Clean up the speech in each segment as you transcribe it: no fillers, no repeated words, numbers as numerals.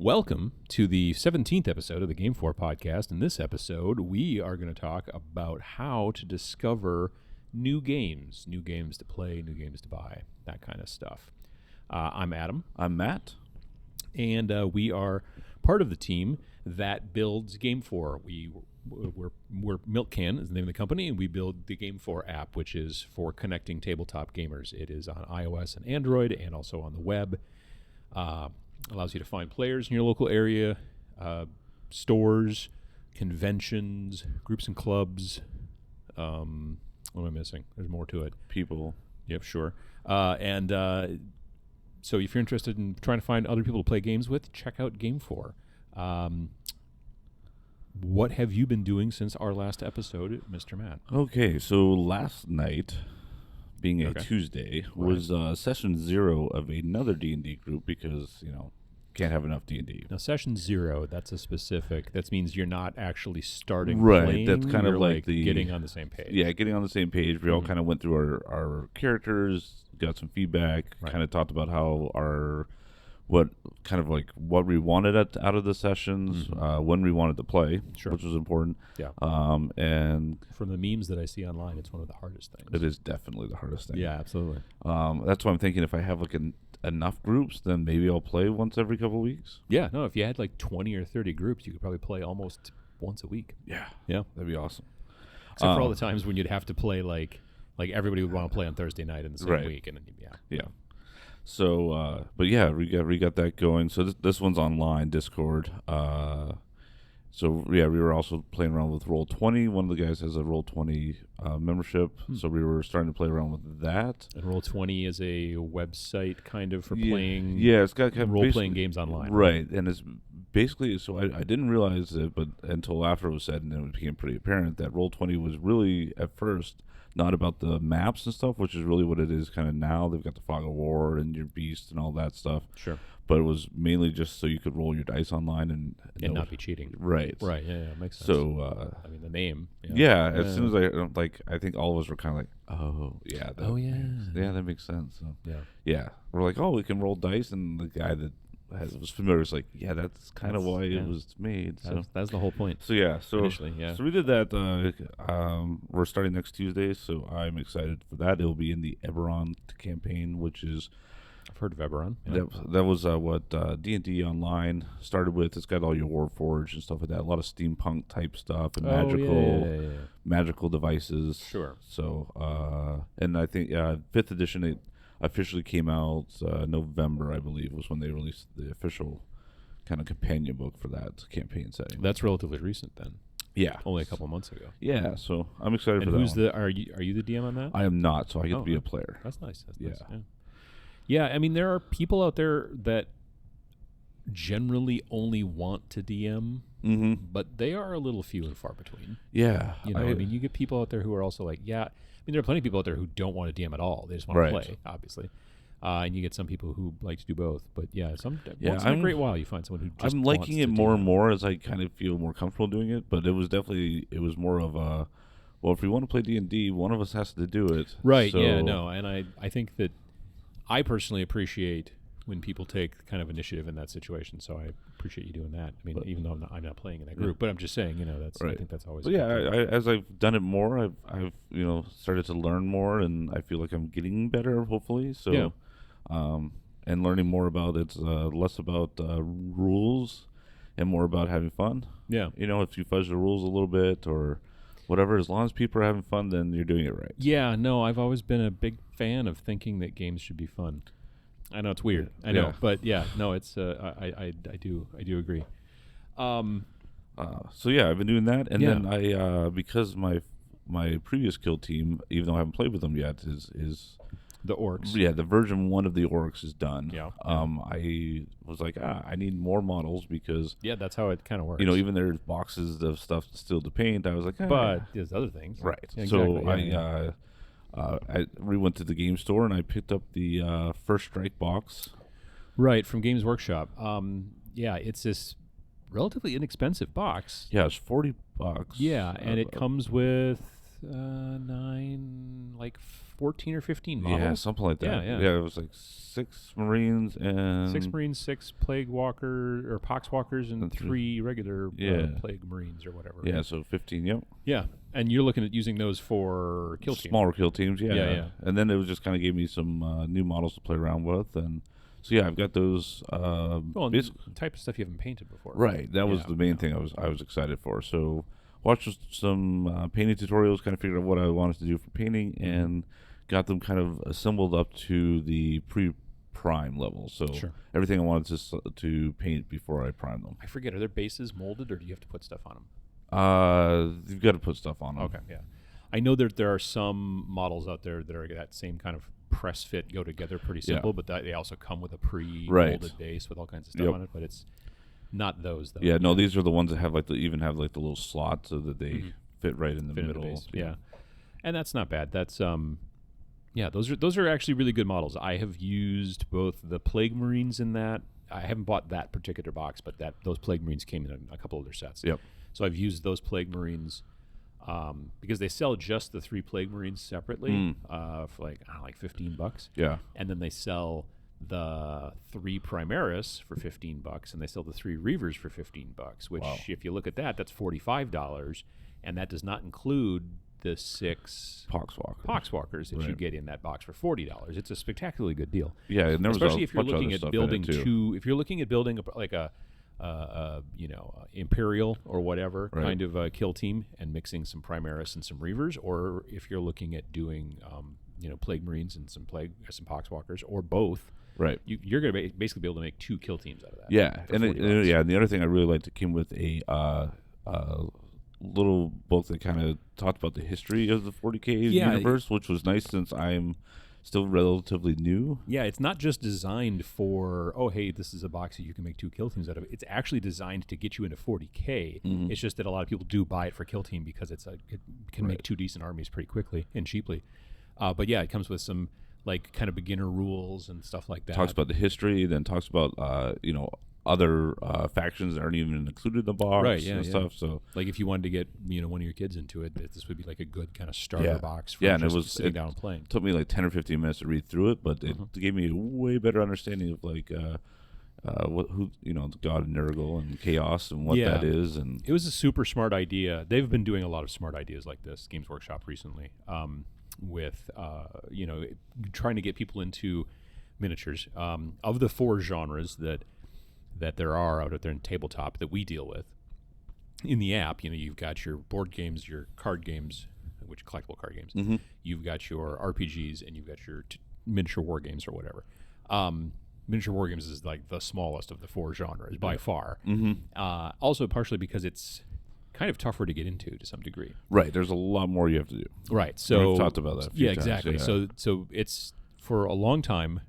Welcome to the 17th episode of the GameFor Podcast. In this episode, we are going to talk about how to discover new games to play, new games to buy, that kind of stuff. I'm Adam. I'm Matt. And we are part of the team that builds GameFor. We're Milk Can is the name of the company, and we build the GameFor app, which is for connecting tabletop gamers. It is on iOS and Android and also on the web. Allows you to find players in your local area, stores, conventions, groups and clubs. What am I missing? There's more to it. People. Yep, sure. So if you're interested in trying to find other people to play games with, check out GameFor. What have you been doing since our last episode, Mr. Matt? Okay, so last night, being a Tuesday, was session 0 of another D&D group because, can't have enough D&D. Now, session 0, that's a specific, that means you're not actually starting right, playing. That's kind of like the getting on the same page. Yeah, getting on the same page. We all kind of went through our characters, got some feedback, kind of talked about how what we wanted out of the sessions, when we wanted to play, which was important. Yeah. And from the memes that I see online, it's one of the hardest things. It is definitely the hardest thing. Yeah, absolutely. That's why I'm thinking if I have enough groups, then maybe I'll play once every couple of weeks. Yeah, no, if you had like 20 or 30 groups, you could probably play almost once a week. Yeah. Yeah. That'd be awesome. Except for all the times when you'd have to play like everybody would want to play on Thursday night in the same week. And then, yeah. So, but yeah, we got that going. So this one's online, Discord. So yeah, we were also playing around with Roll20. One of the guys has a Roll20 membership, so we were starting to play around with that. And Roll20 is a website kind of for playing. Yeah, it's got kind of role-playing games online. Right, and it's basically, so I didn't realize it, but until after it was said, and it became pretty apparent that Roll20 was really at first not about the maps and stuff, which is really what it is kind of now. They've got the Fog of War and your Beast and all that stuff. Sure. But it was mainly just so you could roll your dice online and not be cheating. Right. Right. Yeah, makes sense. So, I mean, the name. As soon as I think all of us were kind of like, oh, yeah. That makes sense. So, yeah. We're like, oh, we can roll dice. And the guy that was familiar was like, yeah, that's kind of why it was made. So that's the whole point. So, yeah. So, initially, so we did that. We're starting next Tuesday, so I'm excited for that. It'll be in the Eberron campaign, which is... I've heard of Eberron. Yeah. That was what D&D Online started with. It's got all your Warforged and stuff like that. A lot of steampunk type stuff and magical devices. Sure. So, and I think 5th edition, it officially came out November, I believe, was when they released the official kind of companion book for that campaign setting. That's relatively recent then. Yeah. Only a couple of months ago. Yeah, so I'm excited for that. Who's are you the DM on that? I am not, so I get to be a player. That's nice. Yeah, I mean, there are people out there that generally only want to DM, but they are a little few and far between. Yeah. I mean, you get people out there who are also like, there are plenty of people out there who don't want to DM at all. They just want to play, obviously. And you get some people who like to do both. But once in a great while, you find someone who just I'm liking it more and more as I kind of feel more comfortable doing it. But it was more of a, well, if we want to play D&D, one of us has to do it. Right, and I think that I personally appreciate when people take kind of initiative in that situation, so I appreciate you doing that. I mean, even though I'm not playing in that group, but I'm just saying, that's I think that's always. But as I've done it more, I've started to learn more, and I feel like I'm getting better, hopefully. So, and learning more about it's less about rules and more about having fun. Yeah, if you fudge the rules a little bit or whatever, as long as people are having fun, then you're doing it right. Yeah, no, I've always been a big fan of thinking that games should be fun. I know it's weird. I know, but it's I do agree. So yeah, I've been doing that, and then I because my previous guild team, even though I haven't played with them yet, is the orcs. Yeah, the version 1 of the orcs is done. Yeah. I was like, I need more models because that's how it kind of works. Even there's boxes of stuff still to paint. I was like, but there's other things, right? Yeah, exactly. So we went to the game store and I picked up the First Strike box. Right, from Games Workshop. It's this relatively inexpensive box. Yeah, it's $40. Yeah, and it comes with like 14 or 15 models. Yeah, something like that. Yeah. It was like 6 Marines and 6 Marines, 6 Plague Walker or Poxwalkers, and 3 regular Plague Marines or whatever. Yeah, so 15. Yep. Yeah, and you're looking at using those for kill teams. Smaller kill teams. Yeah. And then it was just kind of gave me some new models to play around with, and so I've got those. Well, the type of stuff you haven't painted before. Right. That was the main thing I was excited for. So watched some painting tutorials, kind of figured out what I wanted to do for painting, and got them kind of assembled up to the pre-prime level. So everything I wanted to paint before I prime them. I forget, are their bases molded, or do you have to put stuff on them? You've got to put stuff on them. Okay, yeah. I know that there are some models out there that are that same kind of press fit, go together pretty simple, but they also come with a pre-molded base with all kinds of stuff on it, but it's not those, though. Yeah, no, these are the ones that have even have the little slot so that they fit right in the middle. In the base. Yeah. And that's not bad. That's those are actually really good models. I have used both the Plague Marines in that. I haven't bought that particular box, but those Plague Marines came in a couple other sets. Yep. So I've used those Plague Marines because they sell just the 3 Plague Marines separately for like $15. Yeah. And then they sell the 3 Primaris for $15, and they sell the 3 Reavers for $15. Which, if you look at that, that's $45, and that does not include the 6 Poxwalkers that you get in that box for $40. It's a spectacularly good deal. Yeah, and there especially was if you're looking at building if you're looking at building a Imperial or whatever kind of a kill team and mixing some Primaris and some Reavers, or if you're looking at doing Plague Marines and some Poxwalkers, or both. Right, you're going to basically be able to make 2 kill teams out of that. Yeah, and the other thing I really liked, it came with a little book that kind of talked about the history of the 40K universe, which was nice since I'm still relatively new. Yeah, it's not just designed for, this is a box that you can make 2 kill teams out of. It's actually designed to get you into 40K. It's just that a lot of people do buy it for kill team because it can make 2 decent armies pretty quickly and cheaply. But yeah, it comes with some like kind of beginner rules and stuff like that. Talks about the history, then talks about other factions that aren't even included in the box and stuff. So like if you wanted to get one of your kids into it, this would be like a good kind of starter box for and just it was sitting down and playing. It took me like 10 or 15 minutes to read through it, but it gave me a way better understanding of like the God of Nurgle and Chaos and what that is. And it was a super smart idea. They've been doing a lot of smart ideas like this, Games Workshop recently, with trying to get people into miniatures. Of the 4 genres that there are out there in tabletop that we deal with in the app, you've got your board games, your card games, which are collectible card games. You've got your RPGs, and you've got your miniature war games or whatever. Miniature war games is like the smallest of the 4 genres by far. Also partially because it's kind of tougher to get into to some degree. Right. There's a lot more you have to do. Right. So we've talked about that a few times. Exactly. Yeah. So it's for a long time,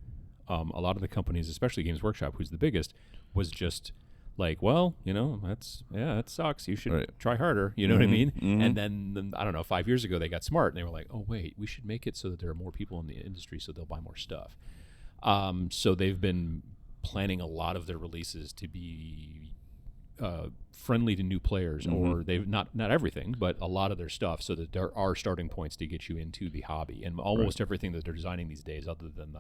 a lot of the companies, especially Games Workshop, who's the biggest, was just like, that sucks. You should try harder. You know what I mean? And then I don't know, 5 years ago they got smart and they were like, oh wait, we should make it so that there are more people in the industry so they'll buy more stuff. So they've been planning a lot of their releases to be friendly to new players, or they've not everything, but a lot of their stuff, so that there are starting points to get you into the hobby. And almost everything that they're designing these days, other than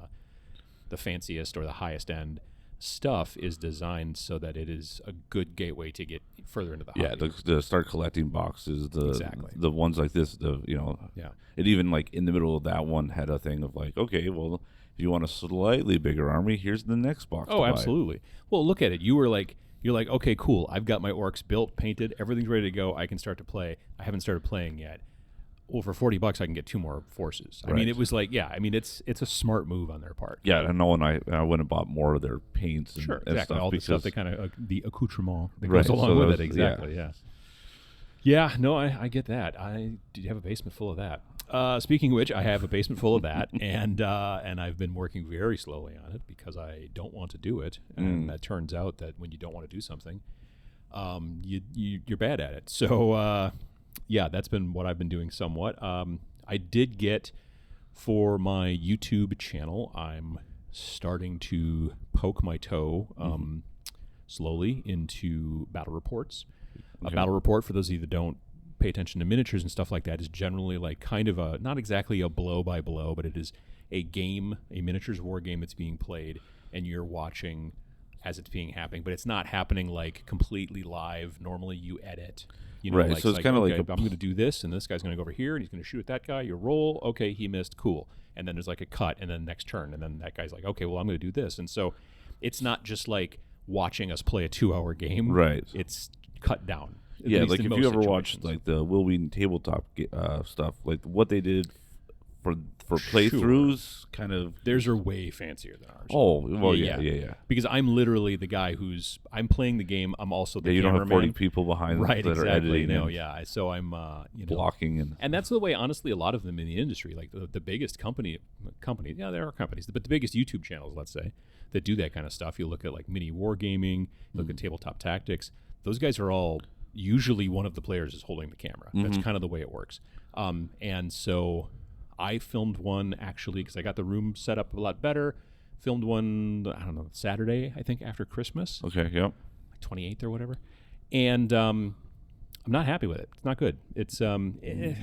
the fanciest or the highest end stuff, is designed so that it is a good gateway to get further into the hobby. Yeah, the start collecting boxes, the ones like this, it even like in the middle of that one had a thing of like, okay, well, if you want a slightly bigger army, here's the next box. Oh, absolutely. Well, look at it. You're like, okay, cool. I've got my orcs built, painted, everything's ready to go. I can start to play. I haven't started playing yet. Well, for $40, I can get 2 more forces. I mean, it was like, it's a smart move on their part. Yeah, I know, and I went and bought more of their paints and, exactly. and stuff. All the stuff that kind of, the accoutrement that goes along with it. Exactly, Yeah, no, I get that. I do have a basement full of that. Speaking of which, I have a basement full of that, and I've been working very slowly on it because I don't want to do it. And that turns out that when you don't want to do something, you're bad at it. So, that's been what I've been doing somewhat. I did get, for my YouTube channel, I'm starting to poke my toe slowly into battle reports. A battle report, for those of you that don't pay attention to miniatures and stuff like that is generally like kind of a, not exactly a blow by blow, but it is a game, a miniatures war game that's being played, and you're watching as it's being happening, but it's not happening like completely live. Normally you edit. Right, like, so it's kind of okay, like I'm going to do this, and this guy's going to go over here, and he's going to shoot at that guy. You roll, okay, he missed, cool. And then there's like a cut, and then next turn, and then that guy's like, okay, well, I'm going to do this. And so it's not just like watching us play a 2-hour game. Right. It's cut down. Yeah, like if you ever watched like the Will Wheaton tabletop stuff, like what they did for playthroughs, kind of theirs are way fancier than ours. Oh, well, yeah. Because I'm literally the guy I'm playing the game. I'm also the you don't have cameraman. 40 people behind right, that exactly. are editing. No, yeah. So I'm blocking and that's the way. Honestly, a lot of them in the industry, like the biggest companies. Yeah, there are companies, but the biggest YouTube channels, let's say, that do that kind of stuff. You look at like mini wargaming, look at tabletop tactics. Those guys are all usually one of the players is holding the camera. That's kind of the way it works. And so I filmed one actually because I got the room set up a lot better. Filmed one, I don't know, Saturday, I think, after Christmas. Okay, yep. Like 28th or whatever. And I'm not happy with it. It's not good. It's the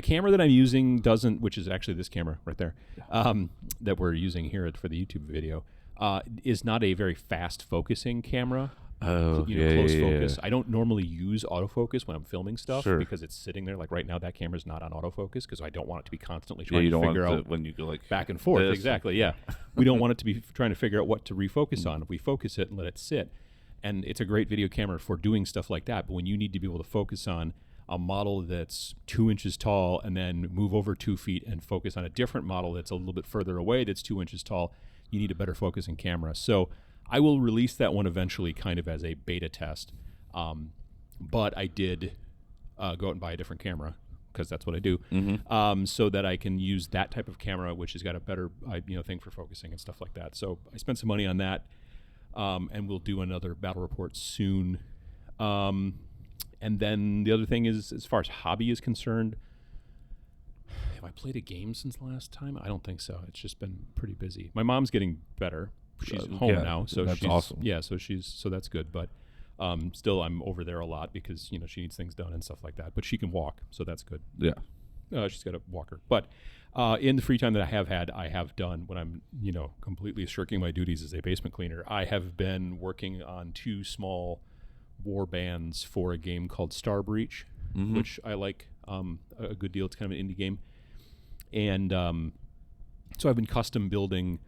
camera that I'm using doesn't, which is actually this camera right there, that we're using here for the YouTube video, is not a very fast focusing camera. Oh, Close focus. I don't normally use autofocus when I'm filming stuff Sure. because it's sitting there. Like right now, that camera's not on autofocus because I don't want it to be constantly trying you to don't figure want out when you go like back and forth. this. Exactly. Yeah, we don't want it to be trying to figure out what to refocus on. If we focus it and let it sit, and it's a great video camera for doing stuff like that. But when you need to be able to focus on a model that's 2 inches tall and then move over 2 feet and focus on a different model that's a little bit further away that's 2 inches tall, you need a better focusing camera. So I will release that one eventually kind of as a beta test. But I did go out and buy a different camera because that's what I do, so that I can use that type of camera, which has got a better thing for focusing and stuff like that. So I spent some money on that, and we'll do another battle report soon. And then the other thing is, as far as hobby is concerned, have I played a game since last time? I don't think so. It's just been pretty busy. My mom's getting better. She's home now, so that's she's awesome. Yeah, so that's good. But still, I'm over there a lot because she needs things done and stuff like that. But she can walk, so that's good. Yeah, she's got a walker. But in the free time that I have had, I have done when I'm completely shirking my duties as a basement cleaner. I have been working on 2 small war bands for a game called Star Breach, which I like a good deal. It's kind of an indie game, and so I've been custom building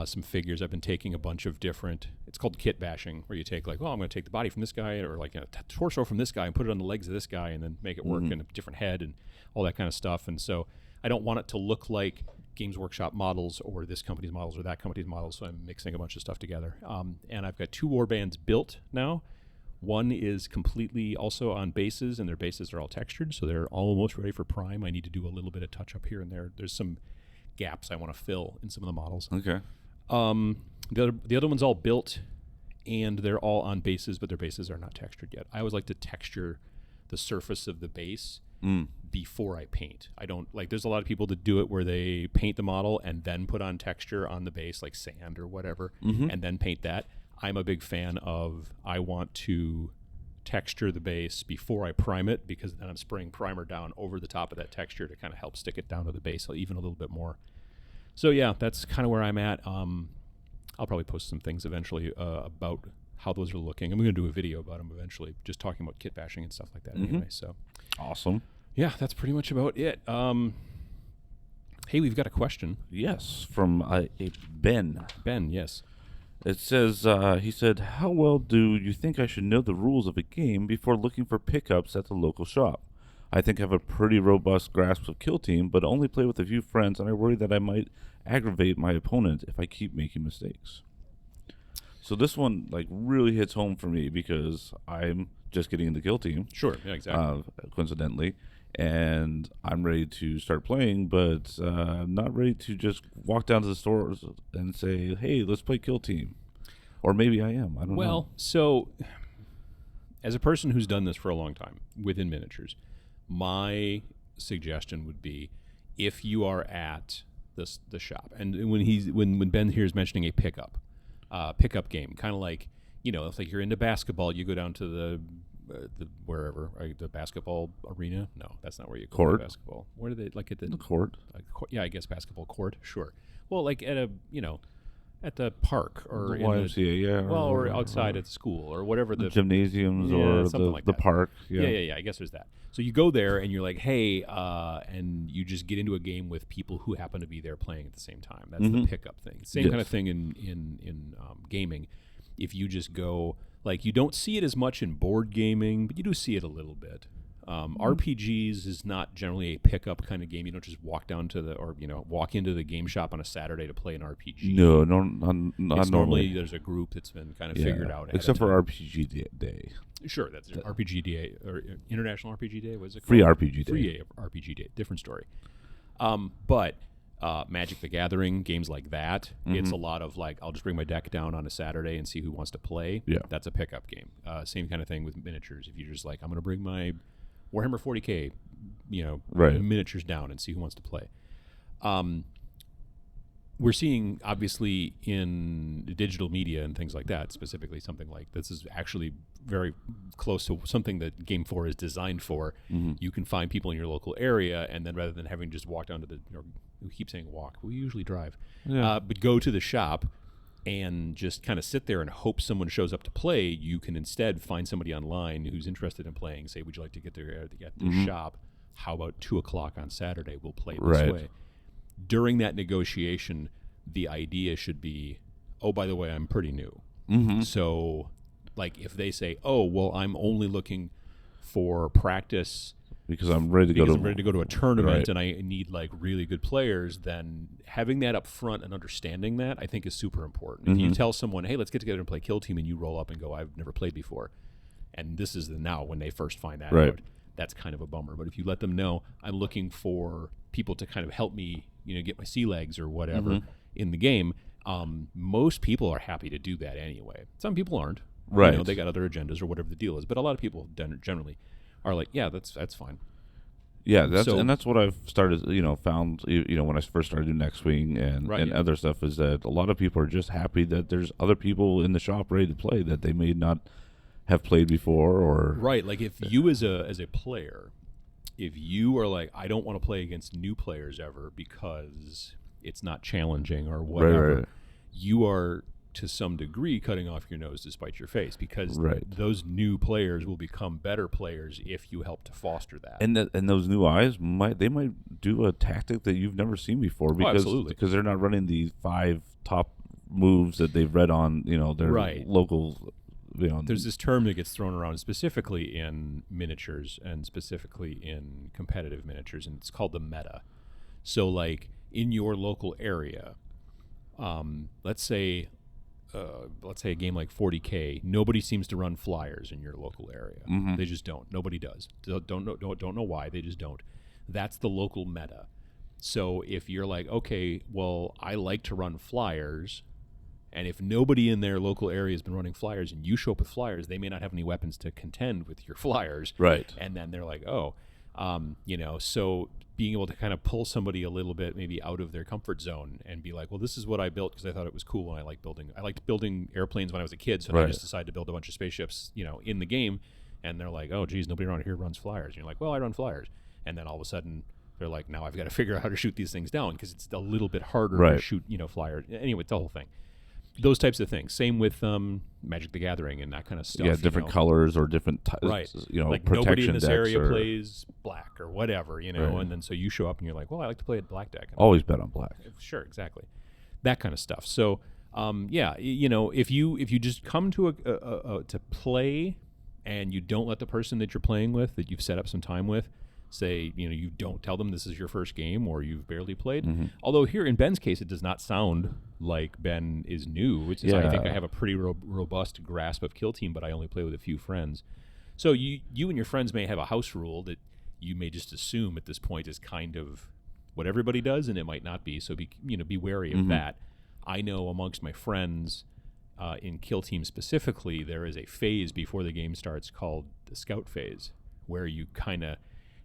some figures. I've been taking a bunch of different, it's called kit bashing, where you take like, I'm going to take the body from this guy or like a torso from this guy and put it on the legs of this guy and then make it work in a different head and all that kind of stuff. And so I don't want it to look like Games Workshop models or this company's models or that company's models, so I'm mixing a bunch of stuff together. And I've got 2 war bands built now. One is completely also on bases, and their bases are all textured, so they're almost ready for prime. I need to do a little bit of touch up here and there. There's some gaps I want to fill in some of the models. Okay. The other one's all built, and they're all on bases, but their bases are not textured yet. I always like to texture the surface of the base before I paint. I don't like. There's a lot of people that do it where they paint the model and then put on texture on the base, like sand or whatever, and then paint that. I'm a big fan of. I want to texture the base before I prime it because then I'm spraying primer down over the top of that texture to kind of help stick it down to the base even a little bit more. So yeah, that's kind of where I'm at. I'll probably post some things eventually about how those are looking. I'm going to do a video about them eventually, just talking about kit bashing and stuff like that anyway. So awesome. Yeah, that's pretty much about it. Hey, we've got a question. Yes, from Ben. Ben, yes. It says, he said, how well do you think I should know the rules of a game before looking for pickups at the local shop? I think I have a pretty robust grasp of Kill Team, but only play with a few friends, and I worry that I might aggravate my opponent if I keep making mistakes. So this one really hits home for me because I'm just getting into Kill Team. Sure, yeah, exactly. Coincidentally. And I'm ready to start playing, but I'm not ready to just walk down to the stores and say, hey, let's play Kill Team. Or maybe I am. I don't know. Well, so as a person who's done this for a long time within miniatures, my suggestion would be if you are at the shop, and when Ben here is mentioning a pickup game, kind of like, if like you're into basketball, you go down to the wherever, right? The basketball arena. No, that's not where you Court. play basketball. Where do they like at The court. Yeah, I guess basketball court. Sure. Well, like at a at the park or The YMCA, yeah. or outside at school or whatever the gymnasiums or the park. Yeah. I guess there's that. So you go there and you're like, hey, and you just get into a game with people who happen to be there playing at the same time. That's the pickup thing. Same kind of thing in gaming. If you just go, like, you don't see it as much in board gaming, but you do see it a little bit. RPGs is not generally a pickup kind of game. You don't just walk down to walk into the game shop on a Saturday to play an RPG. No, not normally. There's a group that's been kind of figured out. Except for RPG Day. Sure, that's RPG Day or International RPG Day. What is it called? Free RPG Day. Free RPG Day. Different story. But Magic the Gathering, games like that, it's a lot of like, I'll just bring my deck down on a Saturday and see who wants to play. Yeah. That's a pickup game. Same kind of thing with miniatures. If you're just like, I'm going to bring my Warhammer 40K, miniatures down and see who wants to play. We're seeing, obviously, in digital media and things like that, specifically something like this is actually very close to something that GameFor is designed for. You can find people in your local area, and then rather than having just walk down to we keep saying walk, we usually drive, but go to the shop and just kind of sit there and hope someone shows up to play. You can instead find somebody online who's interested in playing. Say, would you like to get there at the shop? How about 2:00 on Saturday? We'll play this way. During that negotiation, the idea should be, oh, by the way, I'm pretty new. So, like, if they say, oh, well, I'm only looking for practice because I'm ready to go to a tournament and I need like really good players, then having that up front and understanding that, I think, is super important. If you tell someone, hey, let's get together and play Kill Team, and you roll up and go, I've never played before, and this is now when they first find that out, that's kind of a bummer. But if you let them know, I'm looking for people to kind of help me, get my sea legs or whatever in the game, most people are happy to do that anyway. Some people aren't. They got other agendas or whatever the deal is. But a lot of people generally are like, yeah, that's fine. Yeah, that's what I've started, found, when I first started doing X-Wing and other stuff, is that a lot of people are just happy that there's other people in the shop ready to play that they may not have played before or... Right, like if you as a player, if you are like, I don't want to play against new players ever because it's not challenging or whatever, you are to some degree cutting off your nose to spite your face, because those new players will become better players if you help to foster that. And those new eyes might do a tactic that you've never seen before because they're not running the 5 top moves that they've read on their local. There's this term that gets thrown around specifically in miniatures and specifically in competitive miniatures, and it's called the meta. So, like, in your local area, let's say a game like 40K, nobody seems to run flyers in your local area. They just don't. Nobody does. Don't know why. They just don't. That's the local meta. So if you're like, okay, well, I like to run flyers, and if nobody in their local area has been running flyers and you show up with flyers, they may not have any weapons to contend with your flyers. Right. And then they're like, oh, so being able to kind of pull somebody a little bit maybe out of their comfort zone and be like, well, this is what I built because I thought it was cool and I liked building airplanes when I was a kid, so I just decided to build a bunch of spaceships, in the game. And they're like, oh, geez, nobody around here runs flyers. And you're like, well, I run flyers. And then all of a sudden they're like, now I've got to figure out how to shoot these things down because it's a little bit harder to shoot, flyers. Anyway, it's the whole thing. Those types of things. Same with Magic the Gathering and that kind of stuff. Yeah, different colors or different like protection nobody in this area or plays black or whatever, and then so you show up and you're like, well, I like to play a black deck. Always bet on black. Sure, exactly. That kind of stuff. So, if you just come to to play and you don't let the person that you're playing with, that you've set up some time with, say, you don't tell them this is your first game or you've barely played. Although here in Ben's case, it does not sound like Ben is new. It's just, I think I have a pretty robust grasp of Kill Team, but I only play with a few friends. So you and your friends may have a house rule that you may just assume at this point is kind of what everybody does, and it might not be. So be wary of that. I know amongst my friends in Kill Team specifically, there is a phase before the game starts called the scout phase, where you kind of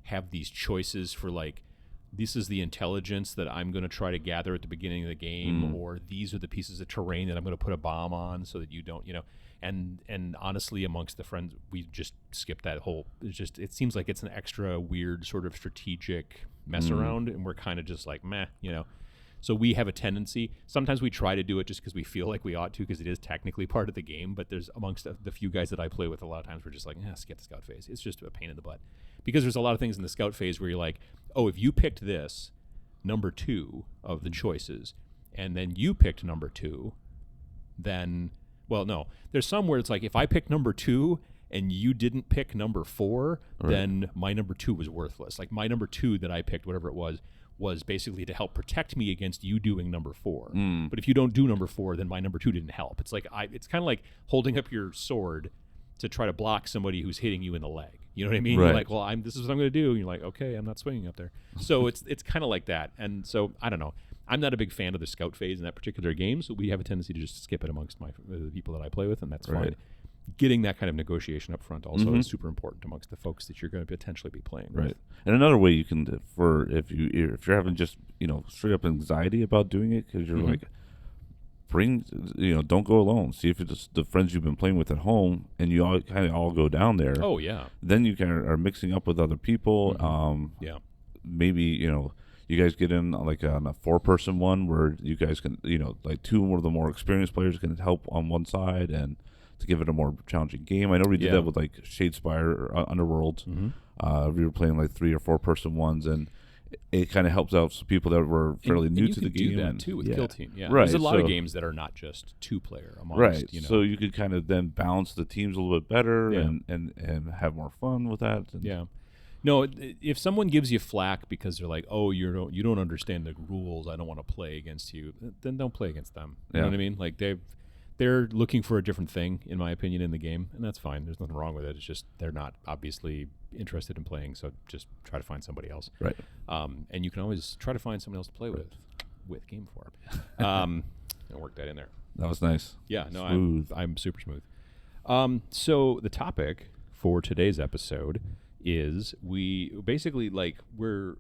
have these choices for like, this is the intelligence that I'm going to try to gather at the beginning of the game, or these are the pieces of terrain that I'm going to put a bomb on so that you don't, And honestly, amongst the friends, we just skipped that whole. It seems like it's an extra weird sort of strategic mess around, and we're kind of just like meh, So we have a tendency. Sometimes we try to do it just because we feel like we ought to, because it is technically part of the game. But there's amongst the few guys that I play with, a lot of times we're just like, skip the scout phase. It's just a pain in the butt, because there's a lot of things in the scout phase where you're like, oh, if you picked this number 2 of the choices, and then you picked number 2, then. Well, no. There's some where it's like, if I pick number 2 and you didn't pick number 4, then my number 2 was worthless. Like my number 2 that I picked, whatever it was basically to help protect me against you doing number 4. But if you don't do number 4, then my number 2 didn't help. It's like it's kind of like holding up your sword to try to block somebody who's hitting you in the leg. You know what I mean? Right. You're like, well, this is what I'm going to do. And you're like, okay, I'm not swinging up there. So it's kind of like that. And so I don't know. I'm not a big fan of the scout phase in that particular game, so we have a tendency to just skip it amongst the people that I play with, and that's fine. Getting that kind of negotiation up front also is super important amongst the folks that you're going to potentially be playing with. And another way you can, if you're having just straight up anxiety about doing it, because you're like, don't go alone. See if it's the friends you've been playing with at home, and you all kind of all go down there. Oh yeah. Then you kind of are mixing up with other people. Maybe you guys get in like on a 4-person one where you guys can, like 2 of the more experienced players can help on one side and to give it a more challenging game. I know we did that with like Shadespire or Underworld. We were playing like 3 or 4-person ones, and it kind of helps out some people that were fairly new to the game. You can do that too with Kill Team. Yeah, right. There's a lot of games that are not just 2-player amongst. So you could kind of then balance the teams a little bit better and have more fun with that. No, if someone gives you flack because they're like, "Oh, you don't understand the rules. I don't want to play against you," then don't play against them. You know what I mean? Like they're looking for a different thing, in my opinion, in the game, and that's fine. There's nothing wrong with it. It's just they're not obviously interested in playing, so just try to find somebody else. Right. And you can always try to find someone else to play with GameFor. I worked that in there. That was nice. Yeah. No, smooth. I'm super smooth. So the topic for today's episode is we basically we're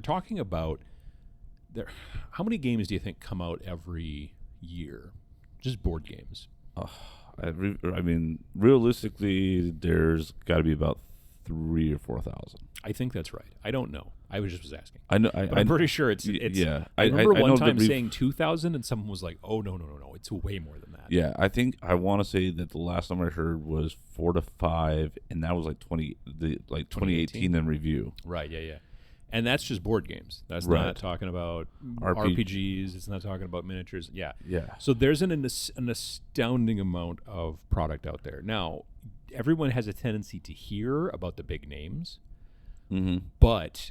talking about how many games do you think come out every year, just board games? I mean, realistically, there's got to be about 3,000 or 4,000. I think that's right. I don't know. I was just asking. I know. I'm pretty sure it's. Yeah. I remember one time saying 2,000, and someone was like, "Oh no, it's way more than that." Yeah, I want to say that the last time I heard was 4 to 5, and that was like 2018 in review. Right. Yeah. And that's just board games. That's not talking about RPGs. It's not talking about miniatures. Yeah. So there's an astounding amount of product out there. Now, everyone has a tendency to hear about the big names, but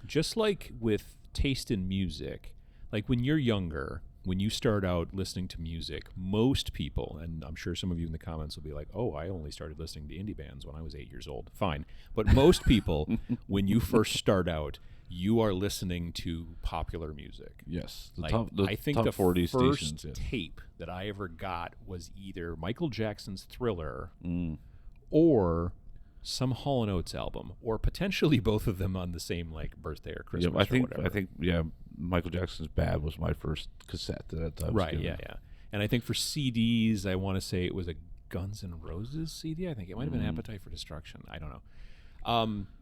just like with taste in music, like when you're younger, when you start out listening to music, most people, and I'm sure some of you in the comments will be like, "Oh, I only started listening to indie bands when I was 8 years old." Fine. But most people, when you first start out, you are listening to popular music. Yes. I think the 40 first stations, tape that I ever got was either Michael Jackson's Thriller or some Hall & Oates album, or potentially both of them on the same birthday or Christmas or whatever. I think Michael Jackson's Bad was my first cassette that I was right, given. yeah. And I think for CDs, I want to say it was a Guns N' Roses CD. I think it might have been Appetite for Destruction. I don't know.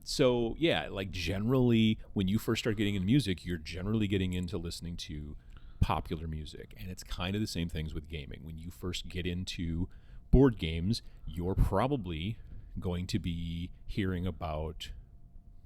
So yeah, generally when you first start getting into music, you're generally getting into listening to popular music, and it's kind of the same things with gaming. When you first get into board games, you're probably going to be hearing about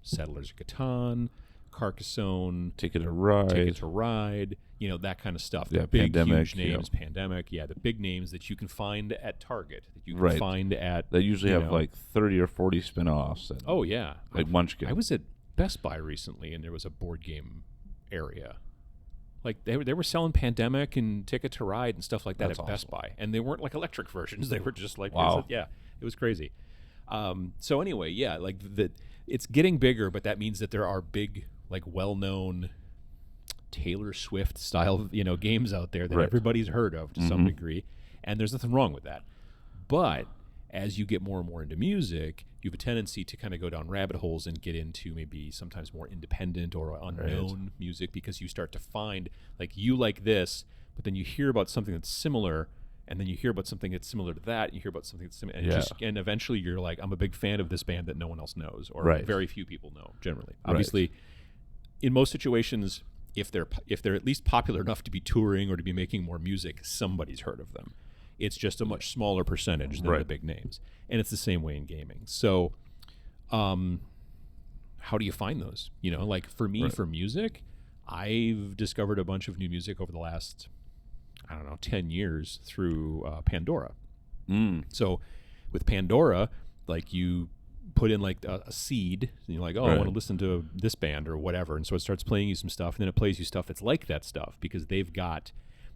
Settlers of Catan, Carcassonne, Ticket to Ride, that kind of stuff. Yeah, The big, Pandemic, huge names, Pandemic, the big names that you can find at Target, that you can find at... They usually have 30 or 40 spin-offs. And oh, yeah. Munchkin. I was at Best Buy recently, and there was a board game area. They were selling Pandemic and Ticket to Ride and stuff like that at Best Buy. And they weren't electric versions. They were just wow. It was crazy. So anyway, it's getting bigger, but that means that there are big, well-known Taylor Swift style, games out there that everybody's heard of to some degree, and there's nothing wrong with that. But as you get more and more into music, you have a tendency to kind of go down rabbit holes and get into maybe sometimes more independent or unknown music, because you start to find you like this, but then you hear about something that's similar, and then you hear about something that's similar to that, and you hear about something that's similar, and eventually you're like, I'm a big fan of this band that no one else knows, or very few people know generally. Obviously, in most situations, if they're at least popular enough to be touring or to be making more music, somebody's heard of them. It's just a much smaller percentage than the big names, and it's the same way in gaming. So, how do you find those? You know, like for me, for music, I've discovered a bunch of new music over the last, 10 years through Pandora. So with Pandora, like you put in like a seed, and you're like, I want to listen to this band or whatever. And so it starts playing you some stuff, and then it plays you stuff that's like that stuff, because they've got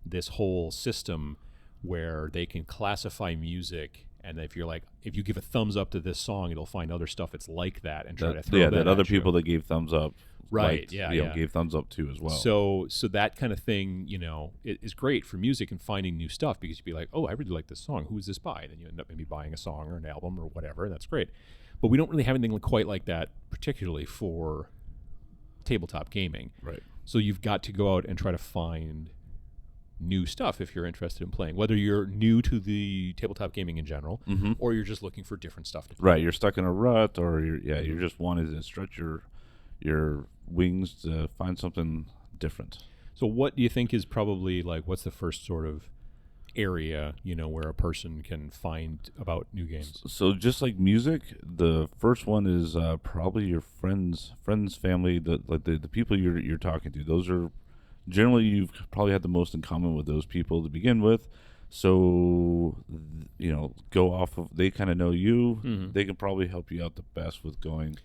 this whole system where they can classify music. And if you give a thumbs up to this song, it'll find other stuff that's like that and try to throw that other people that gave thumbs up, gave thumbs up too as well. So that kind of thing, it is great for music and finding new stuff, because you'd be like, oh, I really like this song. Who is this by? And then you end up maybe buying a song or an album or whatever. And that's great. But we don't really have anything quite like that, particularly for tabletop gaming. Right. So you've got to go out and try to find new stuff if you're interested in playing, whether you're new to the tabletop gaming in general, or you're just looking for different stuff to play. Right, you're stuck in a rut, or you're just wanting to stretch your wings to find something different. So what do you think is probably like, what's the first sort of area, where a person can find about new games? So just like music, the first one is probably your friends, family, the people you're talking to. Those are generally, you've probably had the most in common with those people to begin with. So, go off of, they kind of know you. They can probably help you out the best with going.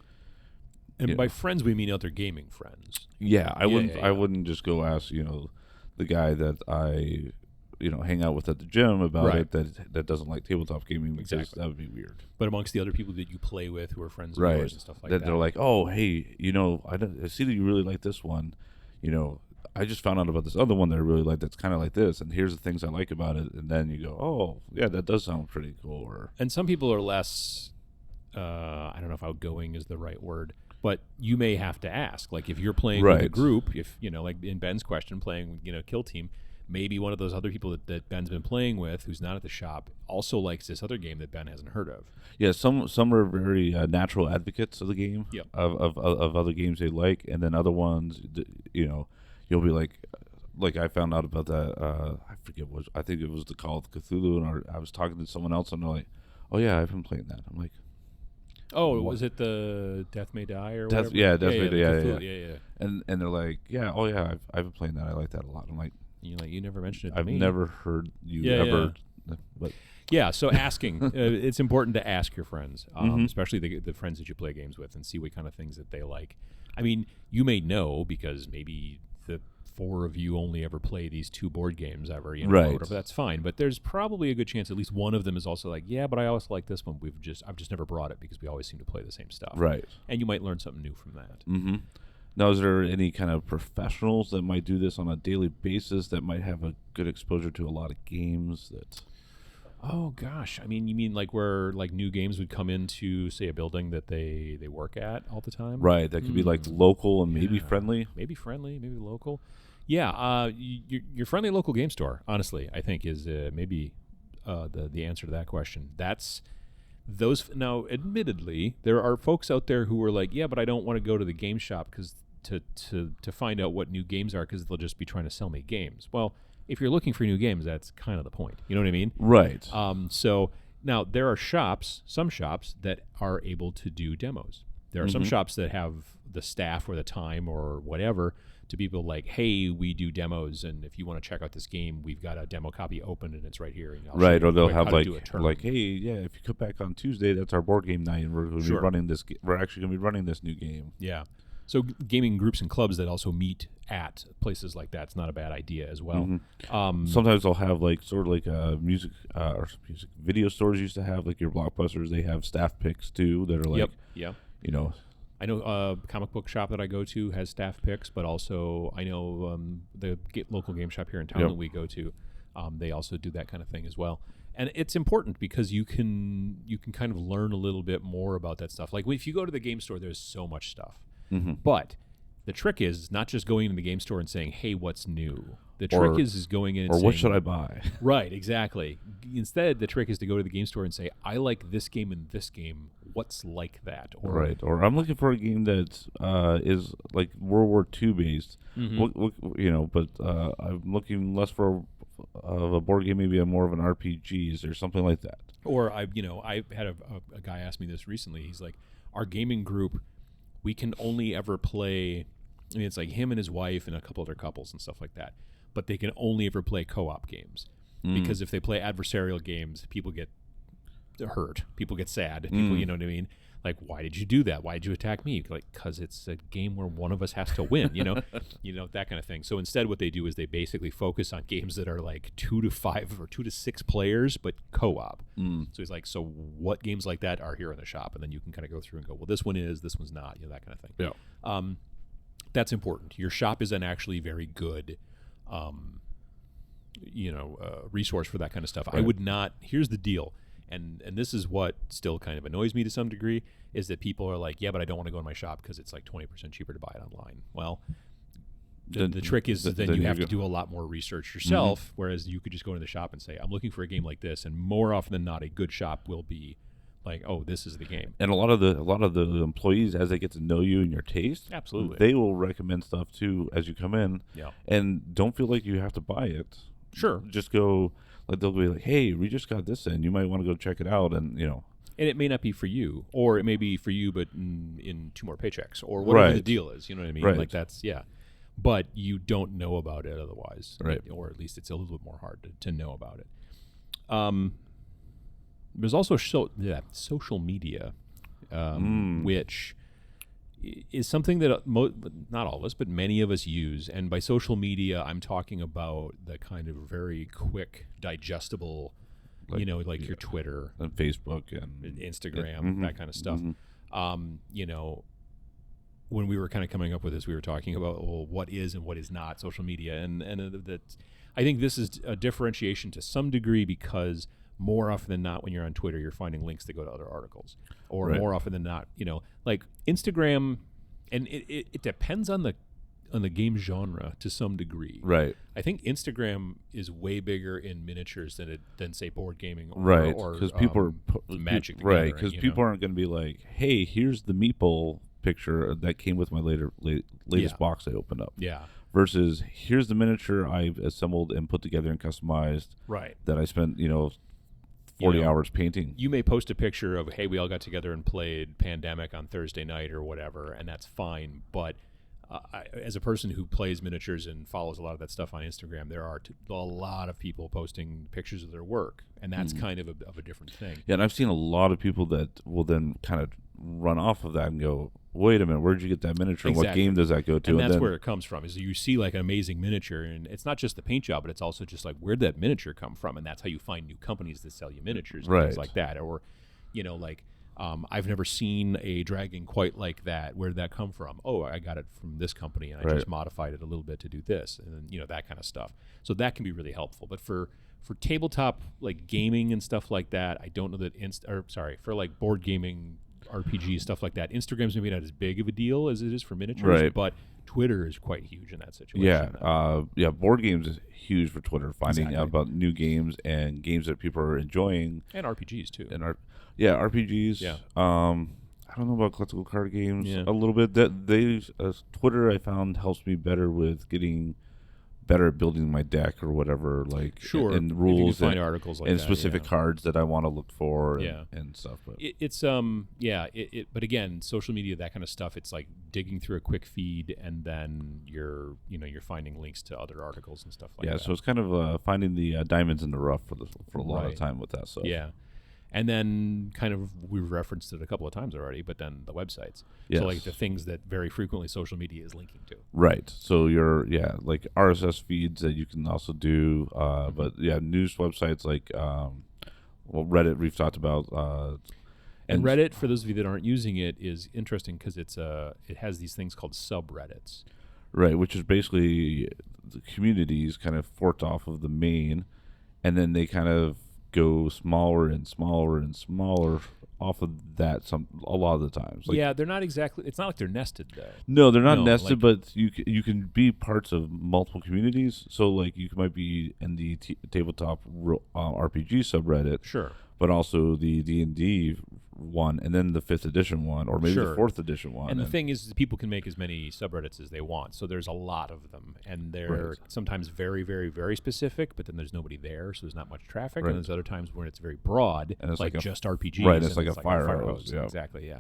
And by friends, we mean other gaming friends. Yeah, I wouldn't just go ask, the guy that I, hang out with at the gym about it that doesn't like tabletop gaming, because that would be weird. But amongst the other people that you play with who are friends of yours and stuff like that. They're like, oh, hey, I see that you really like this one, I just found out about this other one that I really like that's kind of like this, and here's the things I like about it. And then you go, oh, yeah, that does sound pretty cool. And some people are less, I don't know if outgoing is the right word, but you may have to ask. Like if you're playing with a group, if, like in Ben's question, playing, Kill Team, maybe one of those other people that Ben's been playing with who's not at the shop also likes this other game that Ben hasn't heard of. Yeah, some are very natural advocates of the game, of other games they like, and then other ones, you'll be like I found out about that. I forget I think it was the Call of Cthulhu, and I was talking to someone else, and they're like, "Oh yeah, I've been playing that." I'm like, "Oh, was it the Death May Die or whatever?" Yeah, Death May Die. Yeah. And they're like, "Yeah, oh yeah, I've been playing that. I like that a lot." I'm like, you never mentioned it to I've me. never heard you ever. But yeah, so asking, it's important to ask your friends, especially the friends that you play games with, and see what kind of things that they like. I mean, you may know because maybe the four of you only ever play these two board games ever, or whatever. That's fine. But there's probably a good chance at least one of them is also like, yeah, but I also like this one. I've just never brought it because we always seem to play the same stuff. Right. And you might learn something new from that. Mm-hmm. Now, is there any kind of professionals that might do this on a daily basis that might have a good exposure to a lot of games that... Oh gosh, I mean, you mean like where like new games would come into, say, a building that they work at all the time? Right, that could be like local and maybe friendly. Maybe local. Yeah, your friendly local game store, honestly, I think is maybe the answer to that question. That's those. Now, admittedly, there are folks out there who are like, yeah, but I don't want to go to the game shop because to find out what new games are, because they'll just be trying to sell me games. Well, if you're looking for new games, that's kind of the point. You know what I mean? Right. So now there are some shops that are able to do demos. There are some shops that have the staff or the time or whatever to be able to like, hey, we do demos, and if you want to check out this game, we've got a demo copy open and it's right here. And right, or they'll have like, hey, yeah, if you come back on Tuesday, that's our board game night, and we're going to be running this. We're actually going to be running this new game. Yeah. So gaming groups and clubs that also meet at places like that's not a bad idea as well. Mm-hmm. Sometimes they'll have like sort of like music video stores used to have, like your Blockbusters. They have staff picks too that are like, you know. I know a comic book shop that I go to has staff picks, but also I know the local game shop here in town that we go to, they also do that kind of thing as well. And it's important because you can kind of learn a little bit more about that stuff. Like if you go to the game store, there's so much stuff. Mm-hmm. But The trick is not just going into the game store and saying, "Hey, what's new?" The Or- trick is going in and Or saying, what should I buy? Right, exactly. Instead, the trick is to go to the game store and say, "I like this game and this game. What's like that?" Or Right. Or I'm looking for a game that is like World War II based. But I'm looking less for a board game, maybe more of an RPGs or something like that. Or I had a guy ask me this recently. He's like, "Our gaming group, we can only ever play." I mean, it's like him and his wife and a couple other couples and stuff like that. But they can only ever play co-op games because if they play adversarial games, people get hurt, people get sad, people, you know what I mean? Like, why did you do that? Why did you attack me? Like, because it's a game where one of us has to win, that kind of thing. So instead, what they do is they basically focus on games that are like 2 to 5 or 2 to 6 players, but co-op. So he's like, so what games like that are here in the shop? And then you can kind of go through and go, well, this one is, this one's not, that kind of thing. Yeah. That's important. Your shop is an actually very good resource for that kind of stuff. Right. I would not. Here's the deal, and this is what still kind of annoys me to some degree, is that people are like, yeah, but I don't want to go in my shop because it's like 20% cheaper to buy it online. Well, the trick is then you have to do a lot more research yourself, whereas you could just go into the shop and say, I'm looking for a game like this, and more often than not, a good shop will be like, oh, this is the game. And a lot of the employees, as they get to know you and your taste, Absolutely, they will recommend stuff too as you come in. Yeah. And don't feel like you have to buy it. Sure. Just go, like, they'll be like, hey, we just got this in. You might want to go check it out. And, And it may not be for you, or it may be for you, but in 2 more paychecks, or whatever the deal is. You know what I mean? Right. Like that's, yeah. But you don't know about it otherwise. Right. Or at least it's a little bit more hard to know about it. There's also social media, which is something that not all of us, but many of us use. And by social media, I'm talking about the kind of very quick, digestible, like your Twitter and Facebook and Instagram, that kind of stuff. When we were kind of coming up with this, we were talking about what is and what is not social media, and that I think this is a differentiation to some degree, because more often than not, when you're on Twitter, you're finding links that go to other articles, or more often than not, like Instagram, and it depends on the game genre to some degree. Right. I think Instagram is way bigger in miniatures than say board gaming, or because people are Magic. Right, because people aren't going to be like, hey, here's the meatball picture that came with my latest box I opened up. Yeah. Versus, here's the miniature I've assembled and put together and customized. Right. That I spent 40 hours painting. You may post a picture of, hey, we all got together and played Pandemic on Thursday night or whatever, and that's fine. But as a person who plays miniatures and follows a lot of that stuff on Instagram, there are a lot of people posting pictures of their work, and that's kind of a different thing. Yeah, and I've seen a lot of people that will then kind of run off of that and go, wait a minute, where'd you get that miniature? Exactly. What game does that go to? And that's where it comes from, is you see like an amazing miniature, and it's not just the paint job, but it's also just like, where'd that miniature come from? And that's how you find new companies that sell you miniatures and things like that. Or, I've never seen a dragon quite like that. Where did that come from? Oh, I got it from this company, and I just modified it a little bit to do this, and then, that kind of stuff. So that can be really helpful. But for tabletop, like gaming and stuff like that, I don't know that for like board gaming, RPG stuff like that, Instagram's maybe not as big of a deal as it is for miniatures, but Twitter is quite huge in that situation. Yeah, board games is huge for Twitter, finding out about new games and games that people are enjoying, and RPGs too. And RPGs. Yeah. I don't know about collectible card games a little bit. That Twitter, I found, helps me better with getting better at building my deck or whatever, like and rules find articles like and that, specific cards that I want to look for and stuff. But but again, social media, that kind of stuff, it's like digging through a quick feed, and then you're finding links to other articles and stuff like that. So it's kind of finding the diamonds in the rough for a lot of time with that stuff. Yeah. And then kind of, we've referenced it a couple of times already, but then the websites. Yes. So like the things that very frequently social media is linking to. Right. So like RSS feeds that you can also do. But news websites like, Reddit we've talked about. And Reddit, for those of you that aren't using it, is interesting because it has these things called subreddits. Right, which is basically the communities kind of forked off of the main, and then they kind of go smaller and smaller and smaller off of that a lot of the times. Like, yeah, they're not exactly. It's not like they're nested though. no, they're not No, nested, like- but you can be parts of multiple communities. So like you might be in the tabletop RPG subreddit, Sure. but also the D&D one, and then the 5th edition one, or maybe Sure. the 4th edition one. And the thing is, people can make as many subreddits as they want. So there's a lot of them, and they're Right. sometimes very, very, very specific. But then there's nobody there, so there's not much traffic. Right. And there's other times when it's very broad, And it's like like a- just RPGs. right, it's and like a fire hose, yeah. Exactly, yeah.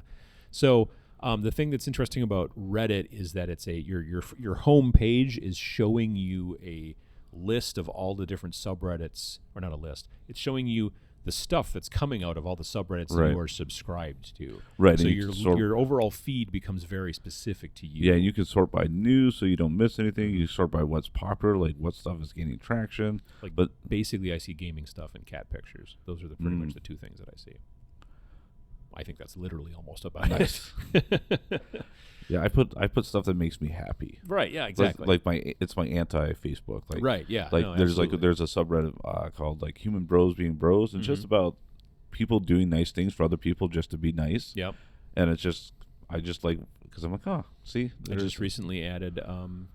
So the thing that's interesting about Reddit is that it's your home page is showing you a list of all the different subreddits, or not a list. It's showing you the stuff that's coming out of all the subreddits that Right. you are subscribed to. Right, So and you can your overall feed becomes very specific to you. Yeah, and you can sort by news so you don't miss anything. You sort by what's popular, like what stuff is gaining traction. Like, But basically, I see gaming stuff and cat pictures. Those are pretty much the two things that I see. I think that's literally almost about Nice. it. yeah, I put stuff that makes me happy. Right? Yeah. Like- Exactly. Like it's my anti-Facebook. Like right. Yeah. like no, there's absolutely. there's a subreddit called like Human Bros Being Bros, and it's just about people doing nice things for other people just to be nice. Yep. And it's just I just like because I'm like, oh, see, I there's just recently added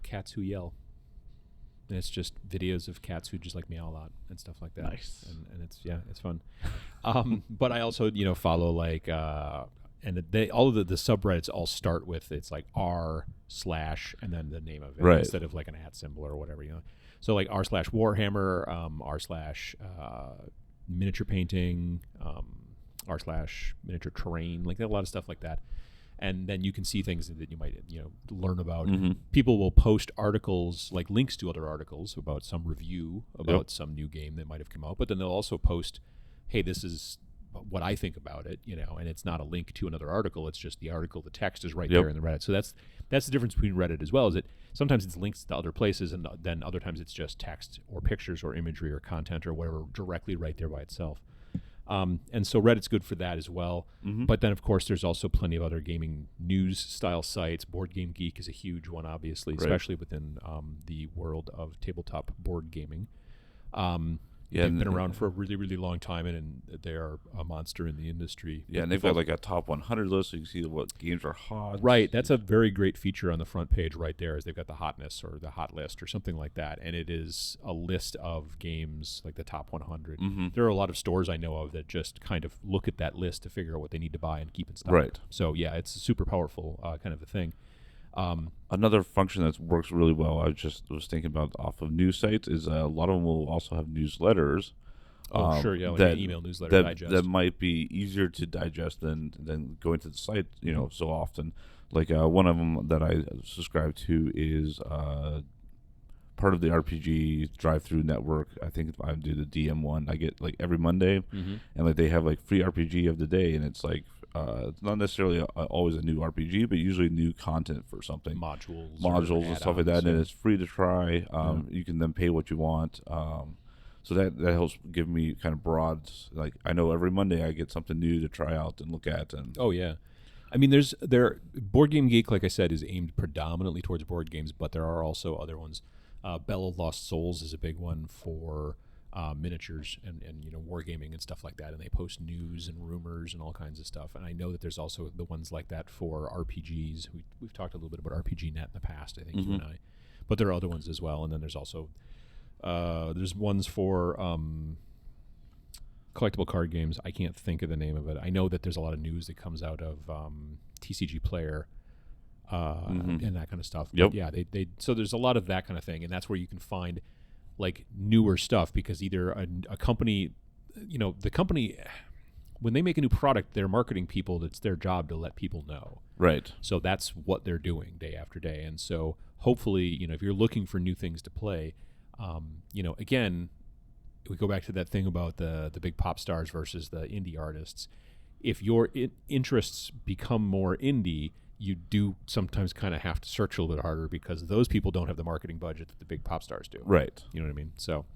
cats who yell. And it's just videos of cats who just like meow a lot and stuff like that. Nice. And it's it's fun. But I also follow like and all of the subreddits all start with it's like r/ and then the name of it Right. instead of like an @ symbol or whatever So like r/ Warhammer, r/ miniature painting, r/ miniature terrain, like a lot of stuff like that. And then you can see things that you might learn about. Mm-hmm. People will post articles, like links to other articles about some review about some new game that might have come out. But then they'll also post, hey, this is what I think about it, and it's not a link to another article. It's just the article, the text is right there in the Reddit. So that's the difference between Reddit as well, is that sometimes it's links to other places, and then other times it's just text or pictures or imagery or content or whatever directly right there by itself. And so Reddit's good for that as well. Mm-hmm. But then, of course, there's also plenty of other gaming news-style sites. Board Game Geek is a huge one, obviously, Right. especially within the world of tabletop board gaming. Yeah, They've been and- around for a really, really long time, and they are a monster in the industry. Yeah, and they've got like a top 100 list, so you can see what games are hot. Right, that's a very great feature on the front page right there, is they've got the hotness or the hot list or something like that, and it is a list of games, like the top 100. Mm-hmm. There are a lot of stores I know of that just kind of look at that list to figure out what they need to buy and keep in stock. Right. So yeah, it's a super powerful kind of a thing. Another function that works really well, I just was thinking about off of news sites, is a lot of them will also have newsletters. Oh, sure, yeah, like an email newsletter digest. That might be easier to digest than going to the site, so often. Like one of them that I subscribe to is part of the RPG drive-through network. I think if I do the DM one, I get like every Monday, and like they have like free RPG of the day, and it's like it's not necessarily always a new RPG, but usually new content for something, modules and stuff like that, and it's free to try. You can then pay what you want. So that helps give me kind of broad, like I know every Monday I get something new to try out and look at. And oh yeah, I mean Board Game Geek, like I said, is aimed predominantly towards board games, but there are also other ones. Bell of Lost Souls is a big one for miniatures and wargaming and stuff like that, and they post news and rumors and all kinds of stuff. And I know that there's also the ones like that for RPGs. We've talked a little bit about RPG Net in the past, I think you and I, but there are other ones as well. And then there's also there's ones for collectible card games. I can't think of the name of it. I know that there's a lot of news that comes out of TCG Player and that kind of stuff. Yep. But yeah, they so there's a lot of that kind of thing, and that's where you can find like newer stuff, because either a company, the company, when they make a new product, they're marketing people. It's their job to let people know. right, So that's what they're doing day after day. And so hopefully, if you're looking for new things to play, again, we go back to that thing about the big pop stars versus the indie artists. If your interests become more indie, you do sometimes kind of have to search a little bit harder, because those people don't have the marketing budget that the big pop stars do. right. You know what I mean? So,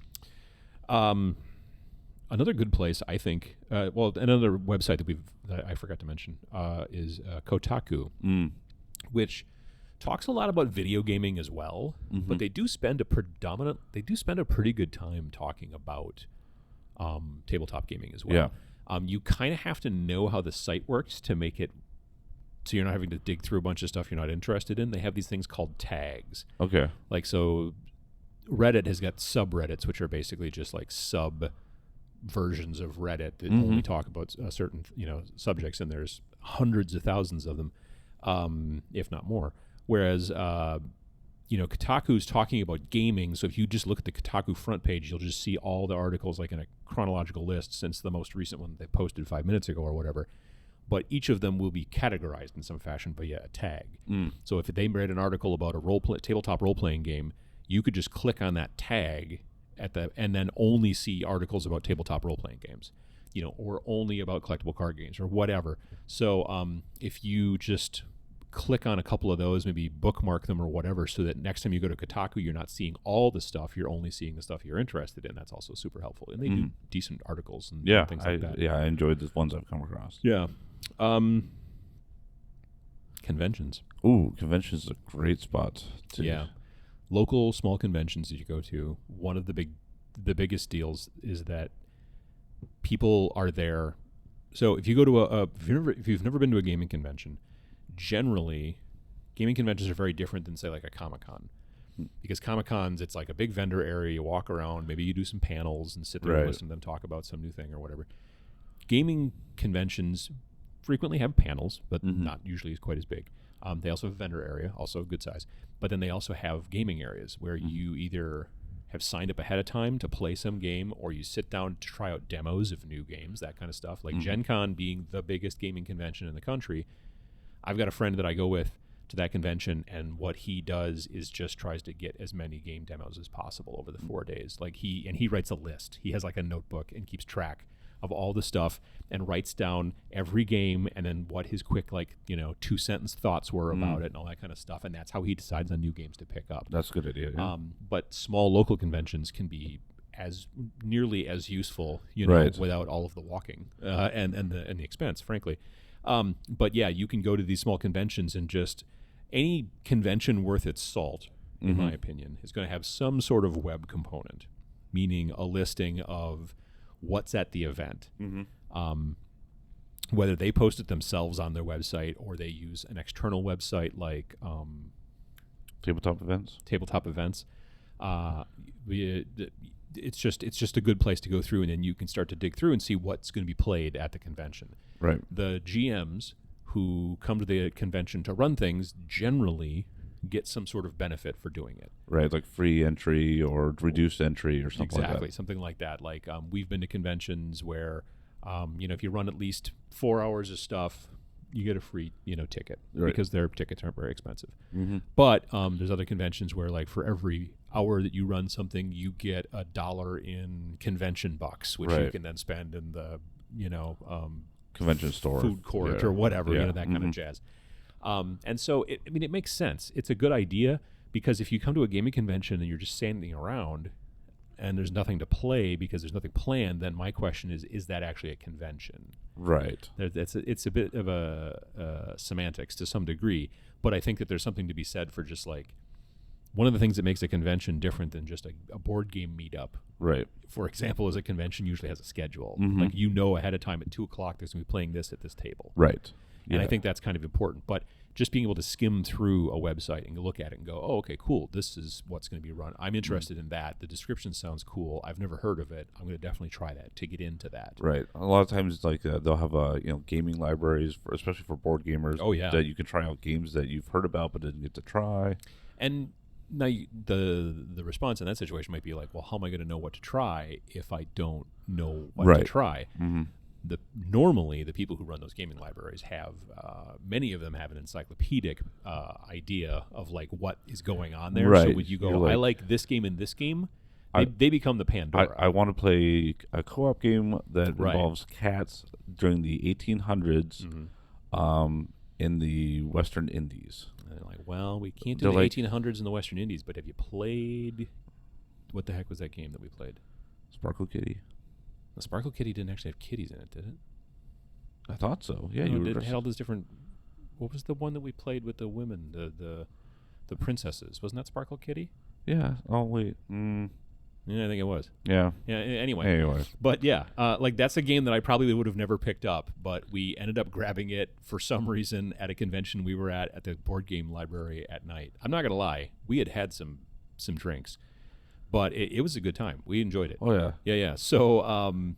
another good place, I think, another website that I forgot to mention is Kotaku, which talks a lot about video gaming as well, but they do spend a pretty good time talking about tabletop gaming as well. Yeah. You kind of have to know how the site works to make it so you're not having to dig through a bunch of stuff you're not interested in. They have these things called tags. Okay. Like, so Reddit has got subreddits, which are basically just like sub versions of Reddit that only talk about certain, subjects, and there's hundreds of thousands of them, if not more. Whereas, Kotaku's talking about gaming, so if you just look at the Kotaku front page, you'll just see all the articles like in a chronological list since the most recent one they posted 5 minutes ago or whatever. But each of them will be categorized in some fashion via a tag. So if they read an article about a tabletop role-playing game, you could just click on that tag and then only see articles about tabletop role-playing games, or only about collectible card games or whatever. So if you just click on a couple of those, maybe bookmark them or whatever, so that next time you go to Kotaku, you're not seeing all the stuff, you're only seeing the stuff you're interested in. That's also super helpful. And they do decent articles and things like that. Yeah, I enjoyed the ones I've come across. Yeah. Conventions. Ooh, conventions is a great spot. Yeah. Local small conventions that you go to, one of the biggest deals is that people are there. So if you go to if you've never been to a gaming convention, generally gaming conventions are very different than, say, like a Comic-Con. Because Comic-Cons, it's like a big vendor area, you walk around, maybe you do some panels and sit there and listen to them talk about some new thing or whatever. Gaming conventions frequently have panels, but not usually quite as big. They also have a vendor area, also good size. But then they also have gaming areas where you either have signed up ahead of time to play some game, or you sit down to try out demos of new games, that kind of stuff. Like Gen Con being the biggest gaming convention in the country, I've got a friend that I go with to that convention, and what he does is just tries to get as many game demos as possible over the 4 days. Like he writes a list. He has like a notebook and keeps track of all the stuff and writes down every game and then what his quick 2-sentence thoughts were about it and all that kind of stuff. And that's how he decides on new games to pick up. That's a good idea. Yeah. But small local conventions can be as nearly as useful, without all of the walking and the expense, frankly. But yeah, you can go to these small conventions, and just any convention worth its salt, in my opinion, is going to have some sort of web component, meaning a listing of what's at the event. Whether they post it themselves on their website or they use an external website like Tabletop events. It's just a good place to go through, and then you can start to dig through and see what's going to be played at the convention. Right. The GMs who come to the convention to run things generally get some sort of benefit for doing it. Right, like free entry or reduced entry or something like that. Exactly, something like that. Like we've been to conventions where, if you run at least 4 hours of stuff, you get a free, ticket, because their tickets aren't very expensive. But there's other conventions where, like, for every hour that you run something, you get $1 in convention bucks, which you can then spend in the, convention store, food court or whatever, that kind of jazz. And so, it makes sense. It's a good idea, because if you come to a gaming convention and you're just standing around and there's nothing to play because there's nothing planned, then my question is that actually a convention? Right. It's a bit of a semantics to some degree, but I think that there's something to be said for just like one of the things that makes a convention different than just a board game meetup. Right. For example, is a convention usually has a schedule. Like, ahead of time at 2:00 there's going to be playing this at this table. Right. And I think that's kind of important. But just being able to skim through a website and look at it and go, oh, okay, cool, this is what's going to be run. I'm interested in that. The description sounds cool. I've never heard of it. I'm going to definitely try that to get into that. Right. A lot of times it's like they'll have gaming libraries, especially for board gamers. Oh, yeah. That you can try out games that you've heard about but didn't get to try. And now the response in that situation might be like, well, how am I going to know what to try if I don't know what to try? Normally the people who run those gaming libraries have many of them have an encyclopedic idea of like what is going on there. So when you go, I like this game and this game, they become the Pandora. I want to play a co-op game that involves cats during the 1800s in the Western Indies. And they're like, well, we can't do the 1800s in the Western Indies, but have you played, what the heck was that game that we played? Sparkle Kitty. The Sparkle Kitty didn't actually have kitties in it, did it? I thought so. Yeah, it had all those different. What was the one that we played with the women, the princesses? Wasn't that Sparkle Kitty? Yeah. Oh wait. Yeah, I think it was. Yeah. Yeah. Anyway. But yeah, like that's a game that I probably would have never picked up, but we ended up grabbing it for some reason at a convention we were at the board game library at night. I'm not gonna lie, we had some drinks, but it was a good time. We enjoyed it. Oh yeah. Yeah. So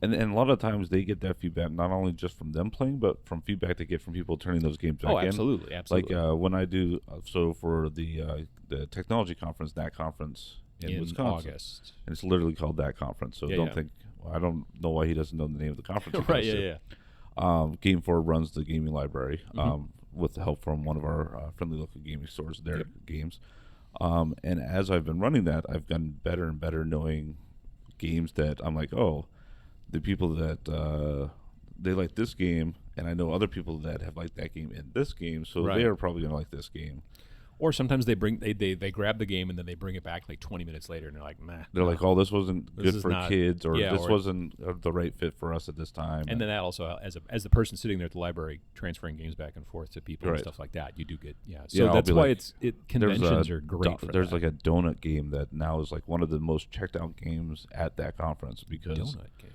and a lot of times they get that feedback not only just from them playing, but from feedback they get from people turning those games back in. Absolutely. Like when I do for the technology conference, that conference in Wisconsin, August, and it's literally called that conference. So think. Well, I don't know why he doesn't know the name of the conference. Right. Yeah. GameFor runs the gaming library with the help from one of our friendly local gaming stores. Their games. And as I've been running that, I've gotten better and better knowing games that I'm like, oh, the people that they like this game, and I know other people that have liked that game in this game, so they are probably going to like this game. Or sometimes they grab the game and then they bring it back like 20 minutes later and they're like, meh. They're like, oh, this wasn't good for kids, or this or wasn't the right fit for us at this time. And then that also, as the person sitting there at the library transferring games back and forth to people and stuff like that, you do get, So that's why conventions are great for There's that. like a donut game that now is like one of the most checked out games at that conference because... Donut game?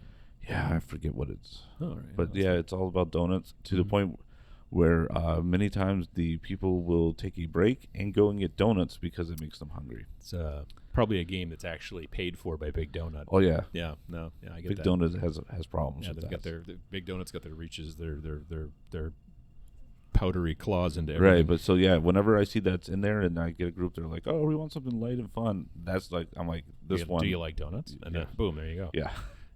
Yeah, I forget what it's... Oh, right. But it's all about donuts to the point where many times the people will take a break and go and get donuts because it makes them hungry. It's probably a game that's actually paid for by Big Donut. Oh yeah, yeah, no, yeah, I get Big that. Donut has problems. Yeah, with they've that. got the Big Donut's got their reaches, their powdery claws into everything. Right, but whenever I see that's in there and I get a group, they're like, "Oh, we want something light and fun." That's like, I'm like, this one. Do you like donuts? And then boom, there you go. Yeah.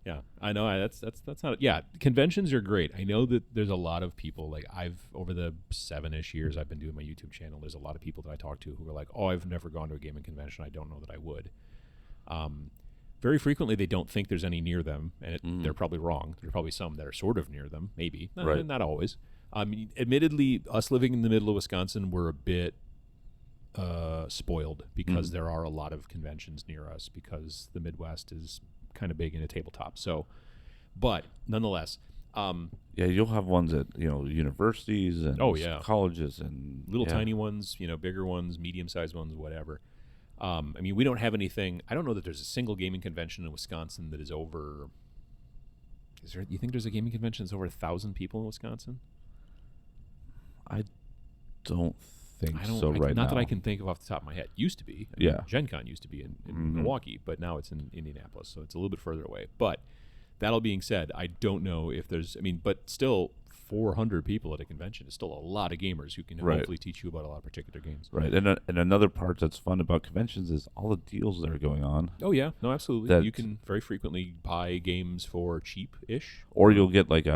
Yeah, I know. That's not. Yeah, conventions are great. I know that there's a lot of people. Like over the 7-ish years I've been doing my YouTube channel, there's a lot of people that I talk to who are like, "Oh, I've never gone to a gaming convention. I don't know that I would." Very frequently, they don't think there's any near them, and they're probably wrong. There's probably some that are sort of near them, maybe, not always. Admittedly, us living in the middle of Wisconsin, we're a bit spoiled because there are a lot of conventions near us because the Midwest is kind of big into tabletop. So, but nonetheless, you'll have ones at universities and colleges and little tiny ones, bigger ones, medium-sized ones, whatever. We don't have anything. I don't know that there's a single gaming convention in Wisconsin that is over. You think there's a gaming convention that's over 1,000 people in Wisconsin? I don't think so right now. Not that I can think of off the top of my head. Used to be. Gen Con used to be in Milwaukee, but now it's in Indianapolis, so it's a little bit further away. But that all being said, I don't know if there's... but still, 400 people at a convention is still a lot of gamers who can hopefully teach you about a lot of particular games. Right, and another part that's fun about conventions is all the deals that are going on. Oh, yeah. No, absolutely. You can very frequently buy games for cheap-ish. Or you'll get like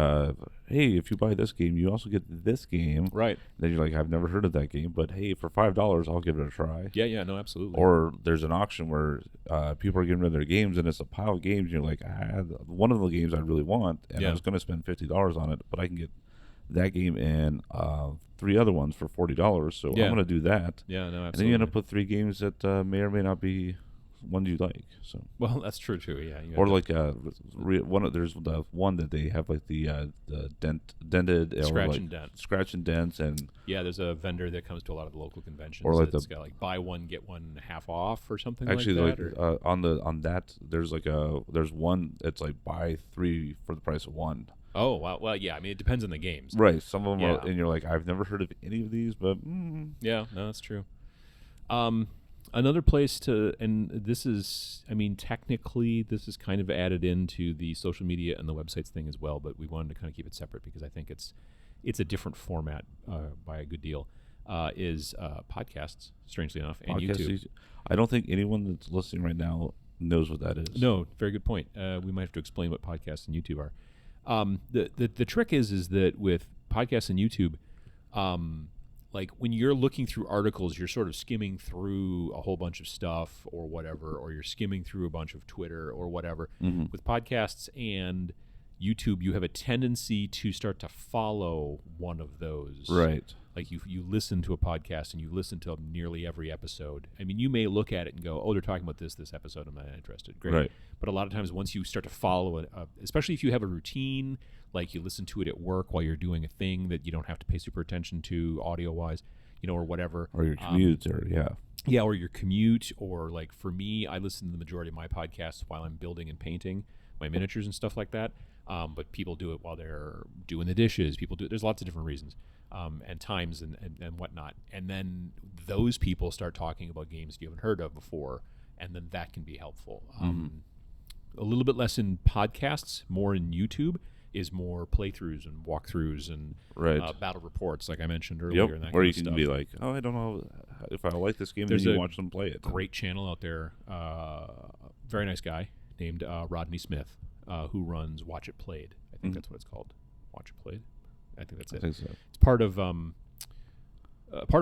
hey, if you buy this game, you also get this game. Right. Then you're like, I've never heard of that game, but hey, for $5, I'll give it a try. Yeah, no, absolutely. Or there's an auction where people are giving rid of their games, and it's a pile of games, and you're like, I had one of the games I really want, and I was going to spend $50 on it, but I can get that game and 3 other ones for $40, so I'm going to do that. Yeah, no, absolutely. And then you end up with 3 games that may or may not be ones you like. So well, that's true too. Yeah, or like there's the one that they have like the dented scratch and dents, and there's a vendor that comes to a lot of the local conventions. Or like that's got like buy one get one half off or something. Actually, like that. On that there's one that's like buy 3 for the price of 1. Oh, wow. Well, yeah. It depends on the games. Right. Some of them are, and you're like, I've never heard of any of these, but... Yeah, no, that's true. Another place and this is, technically, this is kind of added into the social media and the websites thing as well, but we wanted to kind of keep it separate because I think it's a different format by a good deal, is podcasts, strangely enough, and YouTube. I don't think anyone that's listening right now knows what that is. No, very good point. We might have to explain what podcasts and YouTube are. The trick is that with podcasts and YouTube, like when you're looking through articles, you're sort of skimming through a whole bunch of stuff or whatever, or you're skimming through a bunch of Twitter or whatever. With podcasts and YouTube, you have a tendency to start to follow one of those. Right. Like you listen to a podcast and you listen to nearly every episode. You may look at it and go, oh, they're talking about this episode. I'm not interested. Great. Right. But a lot of times once you start to follow it, especially if you have a routine, like you listen to it at work while you're doing a thing that you don't have to pay super attention to audio-wise, or whatever. Or your commute, or your commute, or like for me, I listen to the majority of my podcasts while I'm building and painting my miniatures and stuff like that. But people do it while they're doing the dishes. People do it. There's lots of different reasons and times and whatnot. And then those people start talking about games you haven't heard of before, and then that can be helpful. A little bit less in podcasts, more in YouTube is more playthroughs and walkthroughs and battle reports, like I mentioned earlier. And that or kind you of can stuff. be like, oh, I don't know if I like this game. There's then you watch them play it. Great channel out there, very nice guy named Rodney Smith, who runs Watch It Played. I think that's what it's called. Watch It Played. I think that's it. I think so. It's part of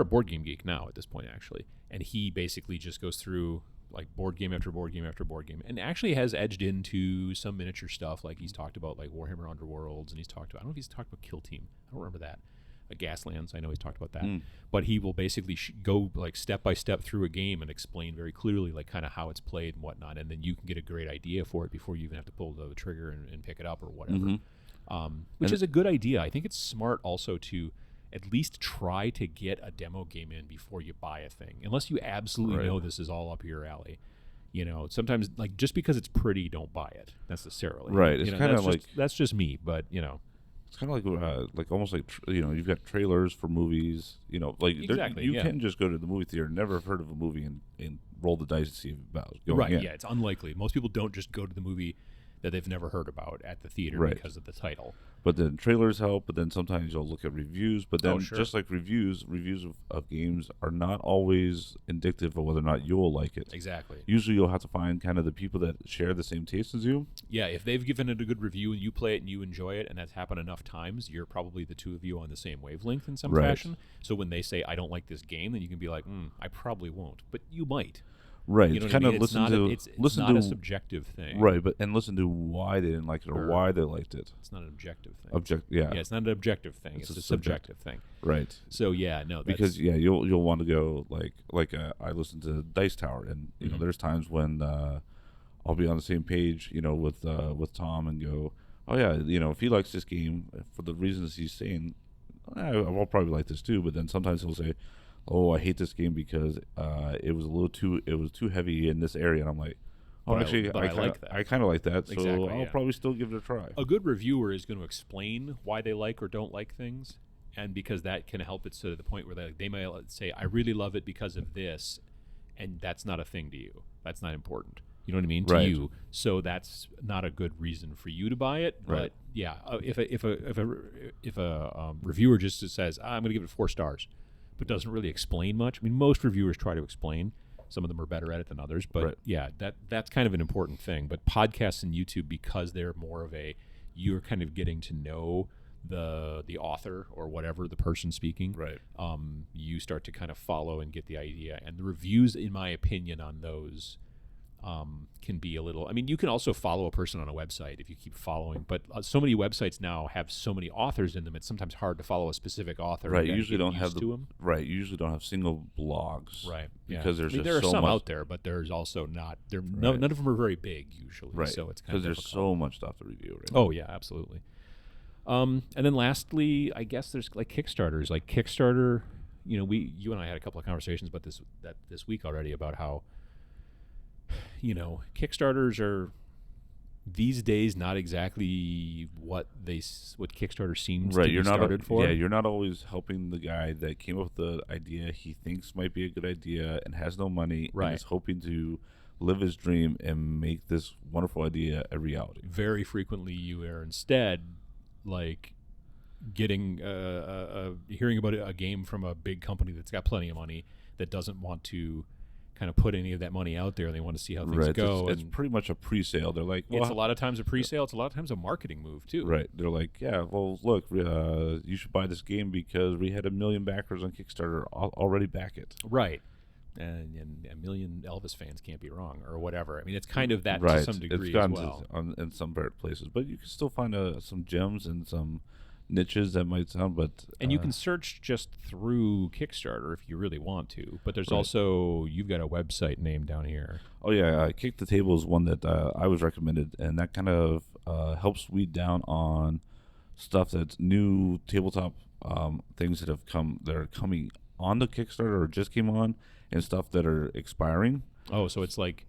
Board Game Geek now at this point, actually, and he basically just goes through like board game after board game after board game, and actually has edged into some miniature stuff. Like he's talked about like Warhammer Underworlds, and he's talked about, I don't know if he's talked about Kill Team. I don't remember that. Gaslands, I know he's talked about that. But he will basically go like step by step through a game and explain very clearly like kind of how it's played and whatnot, and then you can get a great idea for it before you even have to pull the trigger and pick it up or whatever. Which is a good idea. I think it's smart also to at least try to get a demo game in before you buy a thing, unless you absolutely know this is all up your alley. Sometimes like just because it's pretty, don't buy it necessarily. Right. It's kind of like that's just me, but it's kind of like almost like you've got trailers for movies. Like exactly, you can just go to the movie theater, never have heard of a movie, and roll the dice and see about going in. Yeah, it's unlikely. Most people don't just go to the movie that they've never heard about at the theater because of the title. But then trailers help, but then sometimes you'll look at reviews. But then just like reviews of games are not always indicative of whether or not you'll like it. Exactly. Usually you'll have to find kind of the people that share the same taste as you. Yeah, if they've given it a good review and you play it and you enjoy it, and that's happened enough times, you're probably the two of you on the same wavelength in some fashion. So when they say, I don't like this game, then you can be like, I probably won't. But you might. Right. You know kind of It's not a subjective thing. Right, and listen to why they didn't like it or why they liked it. It's not an objective thing. Yeah, it's not an objective thing. It's a subjective thing. Right. So no, because you'll want to go like I listen to Dice Tower, and there's times when I'll be on the same page with Tom and go, oh yeah, if he likes this game for the reasons he's saying, I'll probably like this too. But then sometimes he'll say, oh, I hate this game because it was too heavy in this area, and I'm like, actually, I like that. I kind of like that, so I'll probably still give it a try. A good reviewer is going to explain why they like or don't like things, and because that can help it to the point where they might say, I really love it because of this, and that's not a thing to you. That's not important. You know what I mean? To you. So that's not a good reason for you to buy it. But if a reviewer just says, I'm going to give it 4 stars, but doesn't really explain much. I mean, most reviewers try to explain. Some of them are better at it than others. But that's kind of an important thing. But podcasts and YouTube, because they're more of you're kind of getting to know the author or whatever, the person speaking. Right. You start to kind of follow and get the idea. And the reviews, in my opinion, on those can be a little. I mean, you can also follow a person on a website if you keep following, but so many websites now have so many authors in them. It's sometimes hard to follow a specific author. Right. You usually don't have them. Right. You usually don't have single blogs. Right. Because there's there are so some much out there, but there's also not. None of them are very big usually. Right. So it's kind of because there's so much stuff to review. Right? Oh yeah, absolutely. And then lastly, I guess there's like Kickstarters. Like Kickstarter, you and I had a couple of conversations about this week already about how. Kickstarters are these days not exactly what Kickstarter seems to be started for. Yeah, you're not always helping the guy that came up with the idea he thinks might be a good idea and has no money and is hoping to live his dream and make this wonderful idea a reality. Very frequently you are instead like getting hearing about a game from a big company that's got plenty of money that doesn't want to kind of put any of that money out there. They want to see how things go. It's pretty much a pre-sale. They're like, it's a lot of times a pre-sale. It's a lot of times a marketing move too. Right. They're like, yeah, well, look, you should buy this game because we had 1 million backers on Kickstarter already back it. Right. And 1 million Elvis fans can't be wrong or whatever. I mean, it's kind of that to some degree as well. In some places, but you can still find some gems and some niches that might sound, but and you can search just through Kickstarter if you really want to, but there's also, you've got a website name down here. Oh yeah, Kick the Table is one that I was recommended, and that kind of helps weed down on stuff that's new tabletop things that are coming on the Kickstarter or just came on, and stuff that are expiring. Oh, so it's like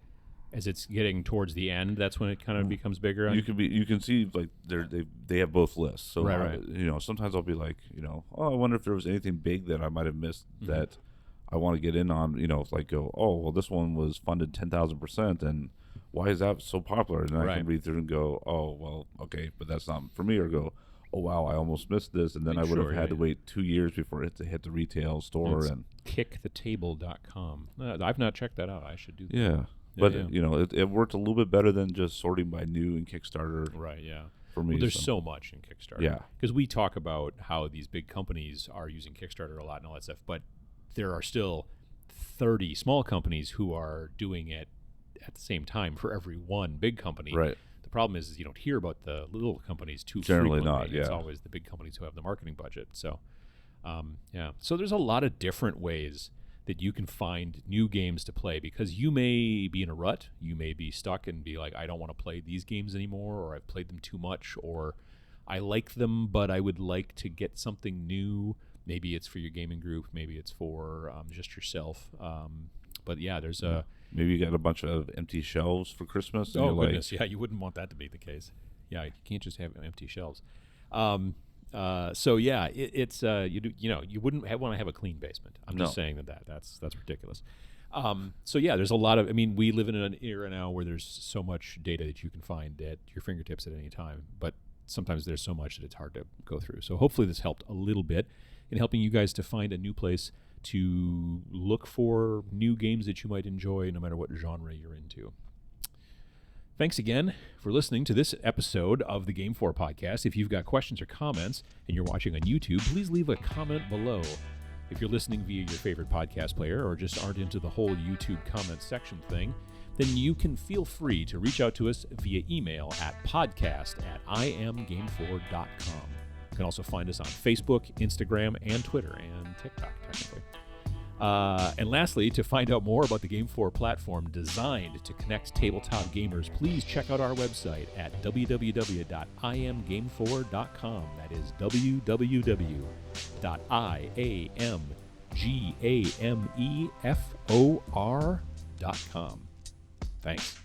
as it's getting towards the end, that's when it kind of becomes bigger. You can see like they have both lists. So right. Sometimes I'll be like, oh, I wonder if there was anything big that I might have missed that I want to get in on. Like go, oh well, this one was funded 10,000%, and why is that so popular? And I can read through and go, oh well, okay, but that's not for me. Or go, oh wow, I almost missed this, and then I would have had to wait 2 years before it to hit the retail store. And kickthetable.com. I've not checked that out. I should do that. Yeah. But it worked a little bit better than just sorting by new in Kickstarter. Right. Yeah. For me, there's so much in Kickstarter. Yeah. Because we talk about how these big companies are using Kickstarter a lot and all that stuff, but there are still 30 small companies who are doing it at the same time for every one big company. Right. The problem is you don't hear about the little companies too Generally frequently. not. Yeah. It's always the big companies who have the marketing budget. So, So there's a lot of different ways that you can find new games to play, because you may be in a rut, you may be stuck and be like, I don't want to play these games anymore, or I've played them too much, or I like them but I would like to get something new. Maybe it's for your gaming group, maybe it's for just yourself. But yeah, there's a maybe you got a bunch of empty shelves for Christmas. Oh goodness, yeah, you wouldn't want that to be the case. Yeah, you can't just have empty shelves. So yeah, it's you wouldn't want to have a clean basement. I'm just saying that's ridiculous. So yeah, there's a lot of. I mean, we live in an era now where there's so much data that you can find at your fingertips at any time. But sometimes there's so much that it's hard to go through. So hopefully this helped a little bit in helping you guys to find a new place to look for new games that you might enjoy, no matter what genre you're into. Thanks again for listening to this episode of the GameFor Podcast. If you've got questions or comments and you're watching on YouTube, please leave a comment below. If you're listening via your favorite podcast player or just aren't into the whole YouTube comment section thing, then you can feel free to reach out to us via email at podcast@iamgamefor.com. You can also find us on Facebook, Instagram, and Twitter, and TikTok, technically. And lastly, to find out more about the GameFor platform designed to connect tabletop gamers, please check out our website at www.iamgamefor.com. That is www.iamgamefor.com. Thanks.